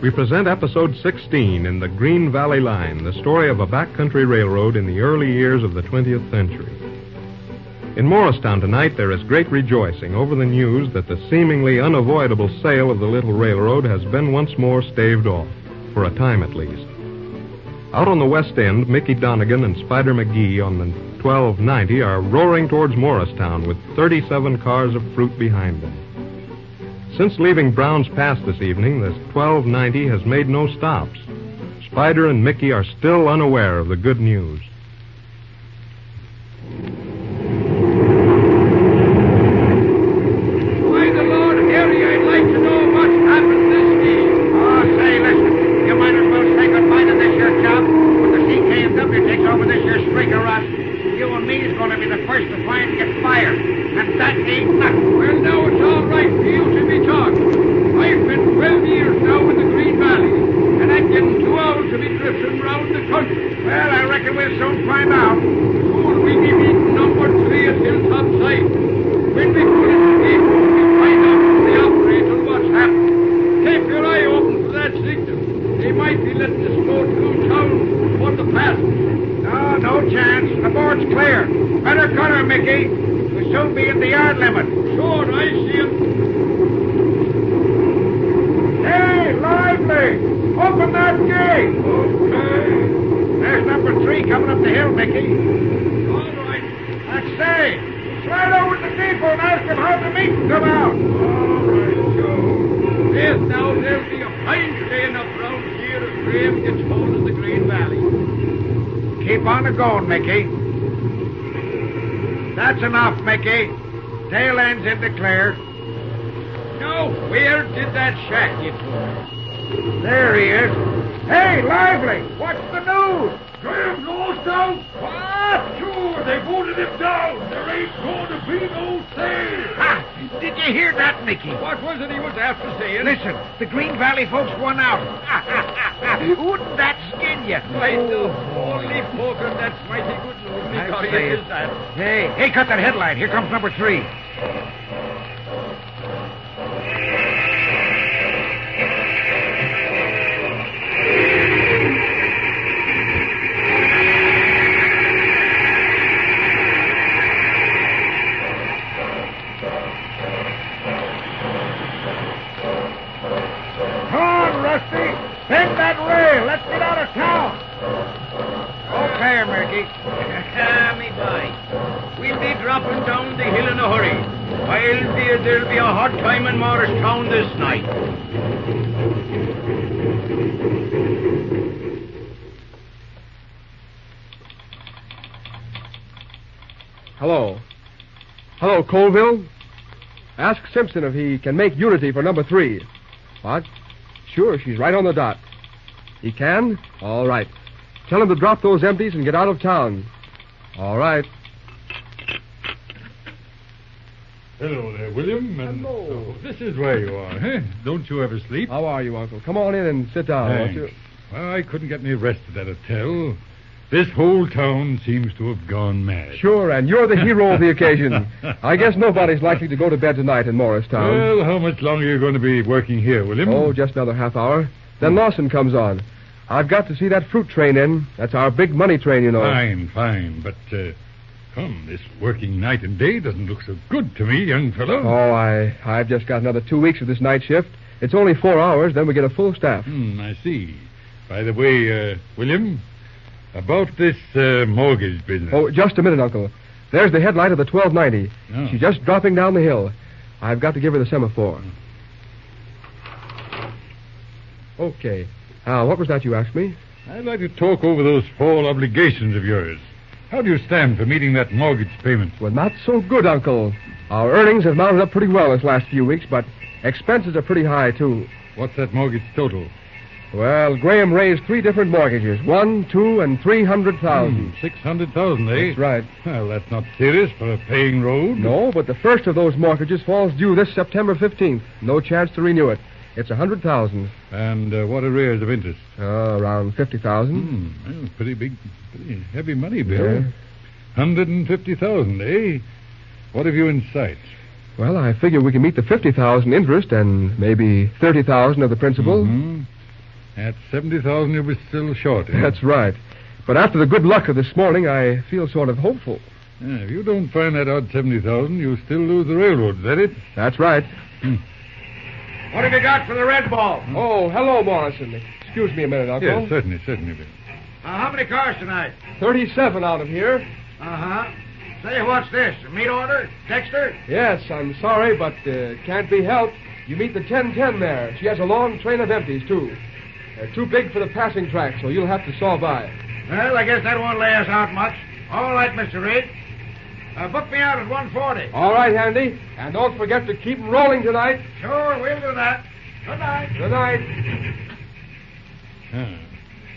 We present episode 16 in the Green Valley Line, the story of a backcountry railroad in the early years of the 20th century. In Morristown tonight, there is great rejoicing over the news that the seemingly unavoidable sale of the little railroad has been once more staved off, for a time at least. Out on the west end, Mickey Donegan and Spider McGee on the 1290 are roaring towards Morristown with 37 cars of fruit behind them. Since leaving Brown's Pass this evening, the 1290 has made no stops. Spider and Mickey are still unaware of the good news. Why the Lord Harry, I'd like to know what's happened this day. Oh, say, listen, you might as well say goodbye to this here job. When the CKW takes over this here streak of rot, you and me is going to be the first to find and get fired. And that ain't nothing. Well, now it's all right for you to be talking. I've been 12 years now in the Green Valley, and I'm getting too old to be drifting round the country. Well, I reckon we'll soon find out. Soon we'll be meeting number 3 at Hilltop Side. When we pull in the gate, we'll find out from the operator what's happened. Keep your eye open for that signal. They might be letting us go through town for the passengers. No chance. The board's clear. Better cut her, Mickey. We'll soon be in the yard limit. Sure, I see him. Hey, lively! Open that gate! Okay. There's number 3 coming up the hill, Mickey. All right. I say, slide over to the depot and ask him how the meat can come out. All right, Joe. Yes, now there'll be a fine staying up round here as Graham gets hold of the Green Valley. Keep on a-going, Mickey. That's enough, Mickey. Tail end's in the clear. Now, where did that shack get to? There he is. Hey, Lively, what's the news? Graham's lost out. What? Sure, they voted him down. There ain't going to be no sale. Ha! Did you hear that, Mickey? What was it he was after saying? Listen, the Green Valley folks won out. Wouldn't that skin you? Why, the holy poker, that's mighty good news. Because it is that. Hey, cut that headlight. Here comes number 3. Bend that rail. Let's get out of town. Okay, Mickey. Me boy. We'll be dropping down the hill in a hurry. There'll be a hot time in Morristown this night. Hello, Colville? Ask Simpson if he can make Unity for number 3. What? Sure, she's right on the dot. He can? All right. Tell him to drop those empties and get out of town. All right. Hello there, William. And Hello. This is where you are, eh? Don't you ever sleep? How are you, Uncle? Come on in and sit down, won't you? Well, I couldn't get any rest at that hotel. This whole town seems to have gone mad. Sure, and you're the hero of the occasion. I guess nobody's likely to go to bed tonight in Morristown. Well, how much longer are you going to be working here, William? Oh, just another half hour. Then Lawson comes on. I've got to see that fruit train in. That's our big money train, you know. Fine. But, this working night and day doesn't look so good to me, young fellow. Oh, I've just got another 2 weeks of this night shift. It's only 4 hours, then we get a full staff. I see. By the way, William, about this mortgage business. Oh, just a minute, Uncle. There's the headlight of the 1290. Oh. She's just dropping down the hill. I've got to give her the semaphore. Okay. Now, what was that you asked me? I'd like to talk over those fall obligations of yours. How do you stand for meeting that mortgage payment? Well, not so good, Uncle. Our earnings have mounted up pretty well this last few weeks, but expenses are pretty high, too. What's that mortgage total? Well, Graham raised 3 different mortgages, 1, 2, and 300,000. 600,000, eh? That's right. Well, that's not serious for a paying road. No, but the first of those mortgages falls due this September 15th. No chance to renew it. It's 100,000. And what arrears of interest? Around 50,000. Well, pretty heavy money, Bill. Yeah. 150,000, eh? What have you in sight? Well, I figure we can meet the 50,000 interest and maybe 30,000 of the principal. Mm-hmm. At 70,000, you'll be still short, eh? That's right. But after the good luck of this morning, I feel sort of hopeful. Yeah, if you don't find that odd 70,000, you'll still lose the railroad, is that it? That's right. What have you got for the red ball? Oh, hello, Morrison. Excuse me a minute, Uncle. Yes, certainly, Bill. How many cars tonight? 37 out of here. Uh-huh. Say, what's this? A meat order? Dexter? Yes, I'm sorry, but can't be helped. You meet the 1010 there. She has a long train of empties, too. They're too big for the passing track, so you'll have to saw by. Well, I guess that won't lay us out much. All right, Mr. Reed. Book me out at 140. All right, Handy. And don't forget to keep 'em rolling tonight. Sure, we'll do that. Good night. Good night.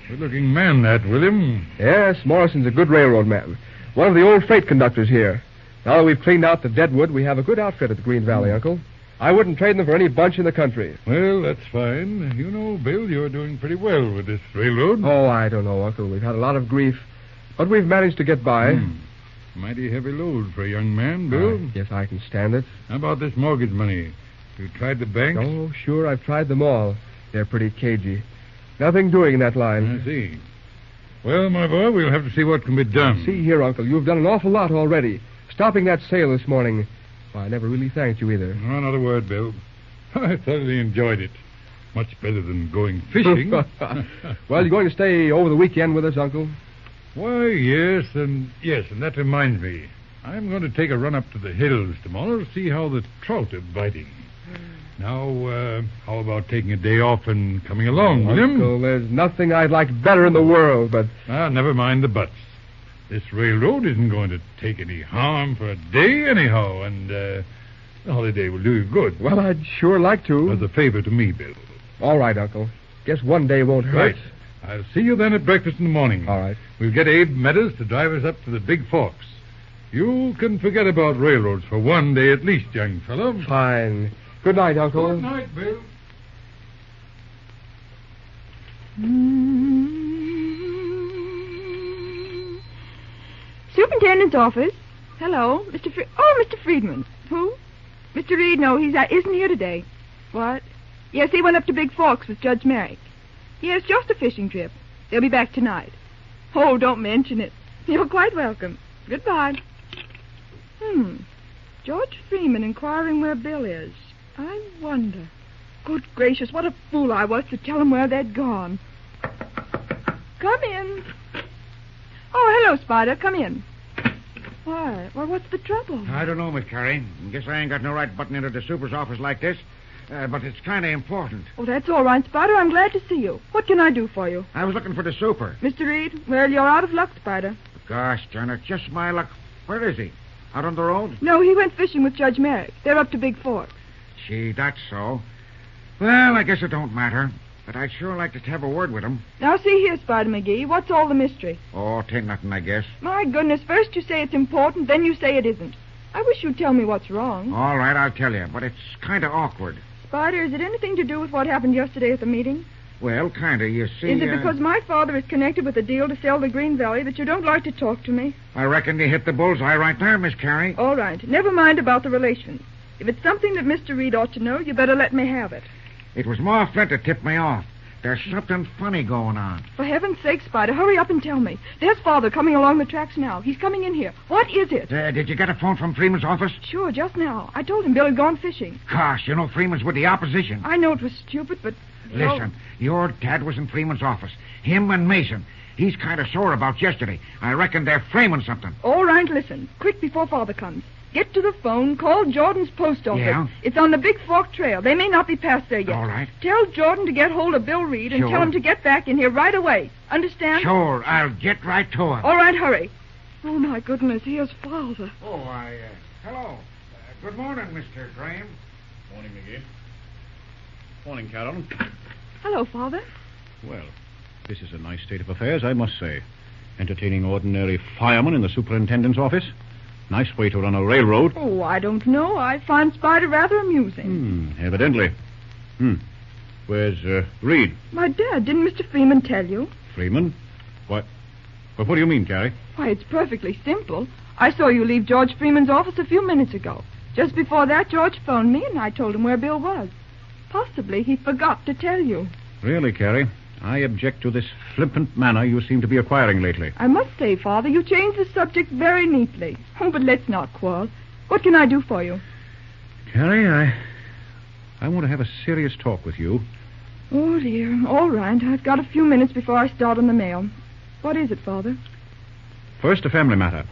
Good-looking man, that, William. Yes, Morrison's a good railroad man. One of the old freight conductors here. Now that we've cleaned out the deadwood, we have a good outfit at the Green Valley, Uncle. I wouldn't trade them for any bunch in the country. Well, that's fine. You know, Bill, you're doing pretty well with this railroad. Oh, I don't know, Uncle. We've had a lot of grief, but we've managed to get by. Mighty heavy load for a young man, Bill. Yes, I can stand it. How about this mortgage money? You tried the banks? Oh, sure, I've tried them all. They're pretty cagey. Nothing doing in that line. I see. Well, my boy, we'll have to see what can be done. See here, Uncle, you've done an awful lot already. Stopping that sale this morning. Well, I never really thanked you either. Oh, not a word, Bill. I thoroughly enjoyed it. Much better than going fishing. Well, you're going to stay over the weekend with us, Uncle? Why, yes, and that reminds me. I'm going to take a run up to the hills tomorrow to see how the trout are biting. Now, how about taking a day off and coming along, William? Uncle, there's nothing I'd like better in the world, but... Never mind the buts. This railroad isn't going to take any harm for a day anyhow, and the holiday will do you good. Well, I'd sure like to. As a favor to me, Bill. All right, Uncle. Guess one day won't hurt. Right. I'll see you then at breakfast in the morning. All right. We'll get Abe Meadows to drive us up to the Big Forks. You can forget about railroads for one day at least, young fellow. Fine. Good night, Uncle. Good night, Bill. Superintendent's office. Hello, Mr. Friedman. Who? Mr. Reed? No, he isn't here today. What? Yes, he went up to Big Forks with Judge Merrick. Yes, just a fishing trip. They'll be back tonight. Oh, don't mention it. You're quite welcome. Goodbye. George Freeman inquiring where Bill is. I wonder. Good gracious, what a fool I was to tell him where they'd gone. Come in. Oh, hello, Spider. Come in. Why? Well, what's the trouble? I don't know, Miss Carey. Guess I ain't got no right butting into the super's office like this. But it's kind of important. Oh, that's all right, Spider. I'm glad to see you. What can I do for you? I was looking for the super. Mr. Reed, well, you're out of luck, Spider. Gosh darn it, just my luck. Where is he? Out on the road? No, he went fishing with Judge Merrick. They're up to Big Forks. Gee, that's so. Well, I guess it don't matter. But I'd sure like to have a word with him. Now, see here, Spider McGee. What's all the mystery? Oh, 'tain't nothing, I guess. My goodness, first you say it's important, then you say it isn't. I wish you'd tell me what's wrong. All right, I'll tell you, but it's kind of awkward. Spider, is it anything to do with what happened yesterday at the meeting? Well, kind of, you see... Is it because my father is connected with a deal to sell the Green Valley that you don't like to talk to me? I reckon you hit the bullseye right there, Miss Carey. All right, never mind about the relations. If it's something that Mr. Reed ought to know, you better let me have it. It was Ma Flint that tipped me off. There's something funny going on. For heaven's sake, Spider, hurry up and tell me. There's Father coming along the tracks now. He's coming in here. What is it? Did you get a phone from Freeman's office? Sure, just now. I told him Bill had gone fishing. Gosh, you know Freeman's with the opposition. I know it was stupid, but... Listen, your dad was in Freeman's office. Him and Mason. He's kind of sore about yesterday. I reckon they're framing something. All right, listen. Quick before Father comes. Get to the phone. Call Jordan's post office. Yeah? It's on the Big Fork Trail. They may not be past there yet. All right. Tell Jordan to get hold of Bill Reed and Sure. tell him to get back in here right away. Understand? Sure, I'll get right to him. All right, hurry. Oh, my goodness, here's Father. Oh, hello. Good morning, Mr. Graham. Morning, McGee. Morning, Carol. Hello, Father. Well, this is a nice state of affairs, I must say. Entertaining ordinary firemen in the superintendent's office. Nice way to run a railroad. Oh, I don't know. I find Spider rather amusing. Evidently. Where's Reed? My dad, didn't Mr. Freeman tell you? Freeman? What? Well, what do you mean, Carrie? Why, it's perfectly simple. I saw you leave George Freeman's office a few minutes ago. Just before that, George phoned me, and I told him where Bill was. Possibly he forgot to tell you. Really, Carrie? I object to this flippant manner you seem to be acquiring lately. I must say, Father, you changed the subject very neatly. Oh, but let's not quarrel. What can I do for you? Carrie, I want to have a serious talk with you. Oh, dear. All right. I've got a few minutes before I start on the mail. What is it, Father? First, a family matter.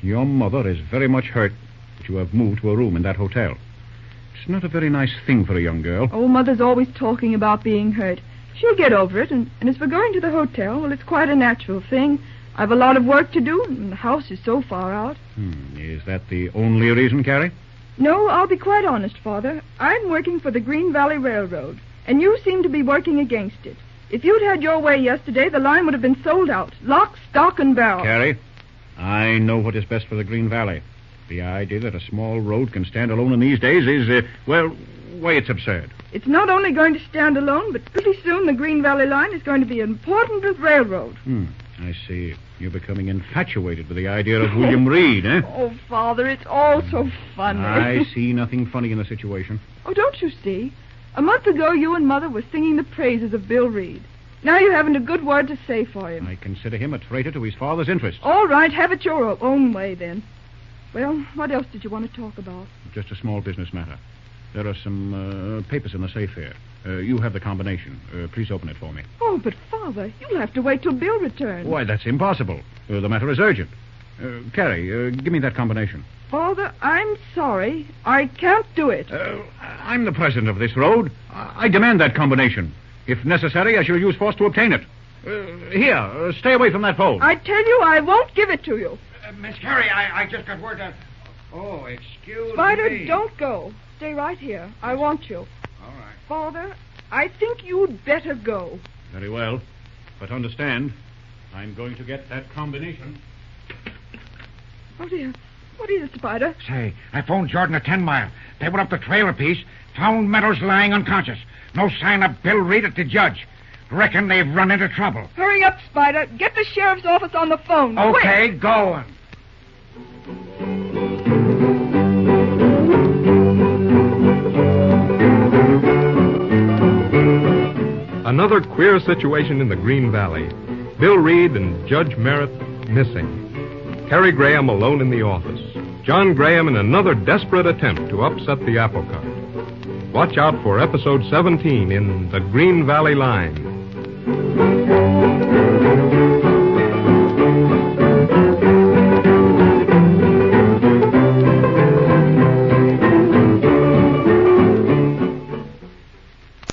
Your mother is very much hurt that you have moved to a room in that hotel. It's not a very nice thing for a young girl. Oh, Mother's always talking about being hurt. She'll get over it, and as for going to the hotel, well, it's quite a natural thing. I've a lot of work to do, and the house is so far out. Is that the only reason, Carrie? No, I'll be quite honest, Father. I'm working for the Green Valley Railroad, and you seem to be working against it. If you'd had your way yesterday, the line would have been sold out. Lock, stock, and barrel. Carrie, I know what is best for the Green Valley. The idea that a small road can stand alone in these days is, why, it's absurd. It's not only going to stand alone, but pretty soon the Green Valley line is going to be an important railroad. I see. You're becoming infatuated with the idea of William Reed, eh? Oh, Father, it's all so funny. I see nothing funny in the situation. Oh, don't you see? A month ago, you and Mother were singing the praises of Bill Reed. Now you haven't a good word to say for him. I consider him a traitor to his father's interests. All right, have it your own way, then. Well, what else did you want to talk about? Just a small business matter. There are some papers in the safe here. You have the combination. Please open it for me. Oh, but, Father, you'll have to wait till Bill returns. Why, that's impossible. The matter is urgent. Carrie, give me that combination. Father, I'm sorry. I can't do it. I'm the president of this road. I demand that combination. If necessary, I shall use force to obtain it. Here, stay away from that pole. I tell you, I won't give it to you. Miss Carrie, I just got word that... Oh, excuse Spider, me. don't go. Stay right here. I want you. All right. Father, I think you'd better go. Very well. But understand, I'm going to get that combination. Oh, dear. What is it, Spider? Say, I phoned Jordan at 10 Mile. They went up the trailer piece, found Meadows lying unconscious. No sign of Bill Reed at the judge. Reckon they've run into trouble. Hurry up, Spider. Get the sheriff's office on the phone. Okay, Quick. going. Another queer situation in the Green Valley. Bill Reed and Judge Merritt missing. Carrie Graham alone in the office. John Graham in another desperate attempt to upset the apple cart. Watch out for episode 17 in The Green Valley Line.